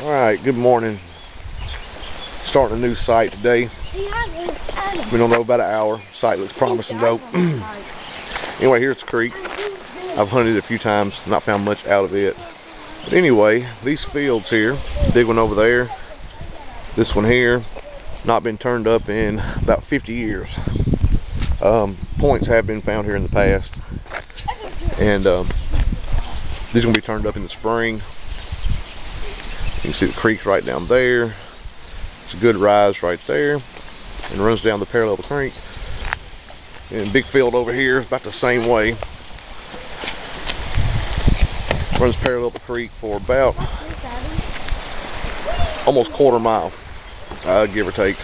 Alright, good morning. Starting a new site today. We don't know, about an hour. Site looks promising though. Anyway, here's the creek. I've hunted it a few times, not found much out of it. But anyway, these fields here, big one over there, this one here, not been turned up in about 50 years. Points have been found here in the past. And these are going to be turned up in the spring. You can see the creek's right down there. It's a good rise right there, and runs down the parallel of the creek. And big field over here, about the same way. Runs parallel to the creek for about almost quarter mile, give or take.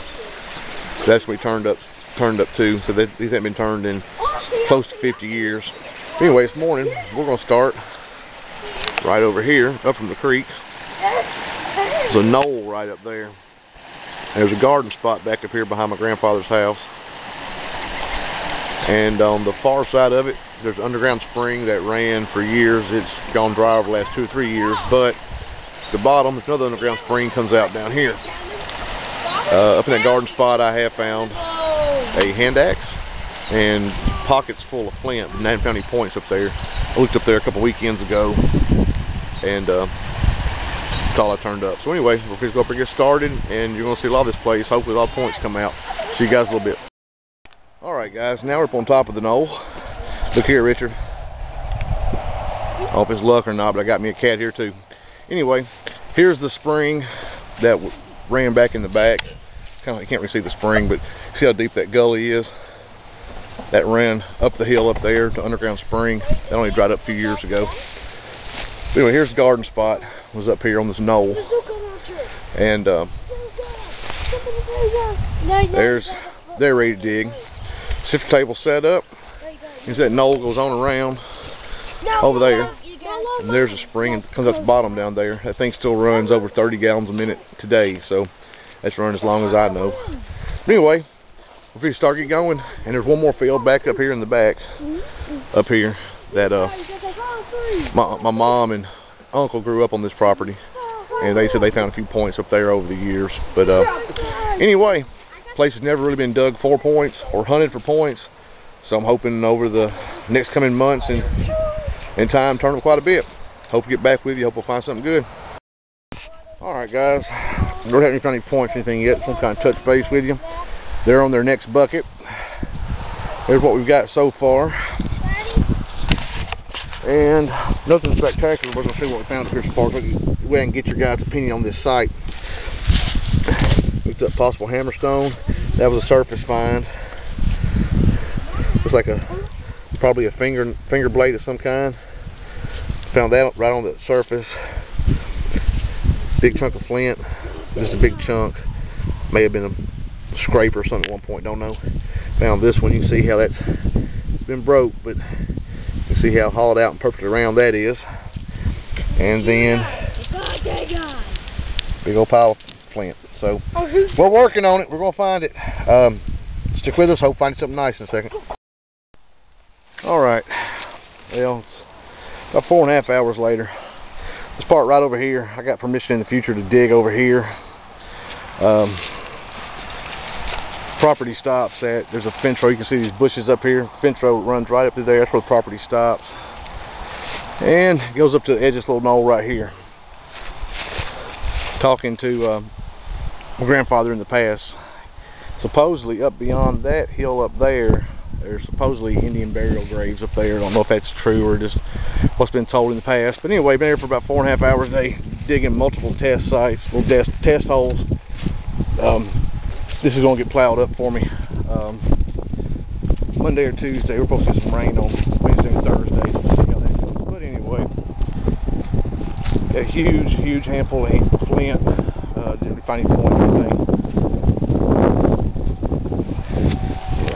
That's what we turned up to. So these haven't been turned in close to 50 years. Anyway, this morning we're going to start right over here, up from the creek. There's a knoll right up there. There's a garden spot back up here behind my grandfather's house. And on the far side of it, there's an underground spring that ran for years. It's gone dry over the last 2 or 3 years. But at the bottom, there's another underground spring comes out down here. Up in that garden spot, I have found a hand axe and pockets full of flint. And I haven't found any points up there. I looked up there a couple weekends ago, and that's all I turned up. So anyway, we're going to go up and get started, and you're going to see a lot of this place. Hopefully a lot of points come out. See you guys in a little bit. Alright guys, now we're up on top of the knoll. Look here, Richard. I don't know if it's luck or not, but I got me a cat here too. Anyway, here's the spring that ran back in the back. Kind of, you can't really see the spring, but see how deep that gully is? That ran up the hill up there to underground spring. That only dried up a few years ago. Anyway, here's the garden spot. Was up here on this knoll. And they're ready to dig. Sift table set up. As that knoll goes on around over there, and there's a spring and comes up the bottom down there. That thing still runs over 30 gallons a minute today, so that's running as long as I know. But anyway, if we start getting going, and there's one more field back up here in the back, up here, that my mom and uncle grew up on this property, and they said they found a few points up there over the years. But anyway, place has never really been dug for points or hunted for points, so I'm hoping over the next coming months and in time turn them quite a bit. Hope to get back with you. Hope we'll find something good. Alright guys, we don't have any found any points or anything yet. Some kind of touch base with you. They're on their next bucket. Here's what we've got so far. And nothing spectacular. We're going to see what we found here so far. So go ahead and get your guys' opinion on this site. Looked up possible hammerstone. That was a surface find. Looks like probably a finger blade of some kind. Found that right on the surface. Big chunk of flint. Just a big chunk. May have been a scrape or something at one point. Don't know. Found this one. You can see how that's been broke, but you can see how hollowed out and perfectly round that is. And then big old pile of flint. So we're working on it. We're gonna find it. Stick with us. Hope find something nice in a second. All right. Well, it's about 4.5 hours later. This part right over here, I got permission in the future to dig over here. Property stops at, there's a fence row. You can see these bushes up here. Fence row runs right up to there. That's where the property stops. And it goes up to the edge of this little knoll right here. Talking to my grandfather in the past. Supposedly up beyond that hill up there, there's supposedly Indian burial graves up there. I don't know if that's true or just what's been told in the past. But anyway, been here for about 4.5 hours a day, digging multiple test sites, little test holes. This is going to get plowed up for me Monday or Tuesday. We're supposed to get some rain on Wednesday and Thursday. So we'll see how that goes. But anyway, a huge handful of flint. Didn't find any points or anything.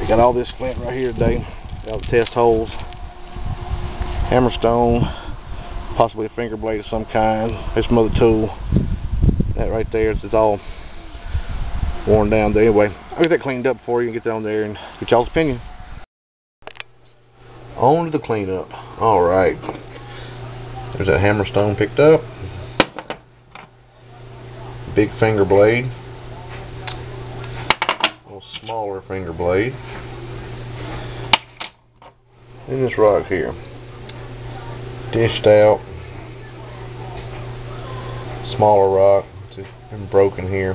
Got all this flint right here today. Got all the test holes. Hammerstone. Possibly a finger blade of some kind. There's some other tool. That right there is all worn down there. Anyway, I'll get that cleaned up for you and get that on there and get y'all's opinion. On to the cleanup. Alright. There's that hammerstone picked up. big finger blade, a little smaller finger blade, and this rock here, dished out, smaller rock, it's been broken here.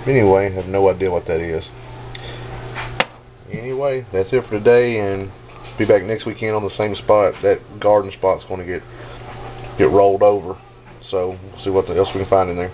Anyway, I have no idea what that is. Anyway, that's it for today, and be back next weekend on the same spot. That garden spot's going to get rolled over, so we'll see what else we can find in there.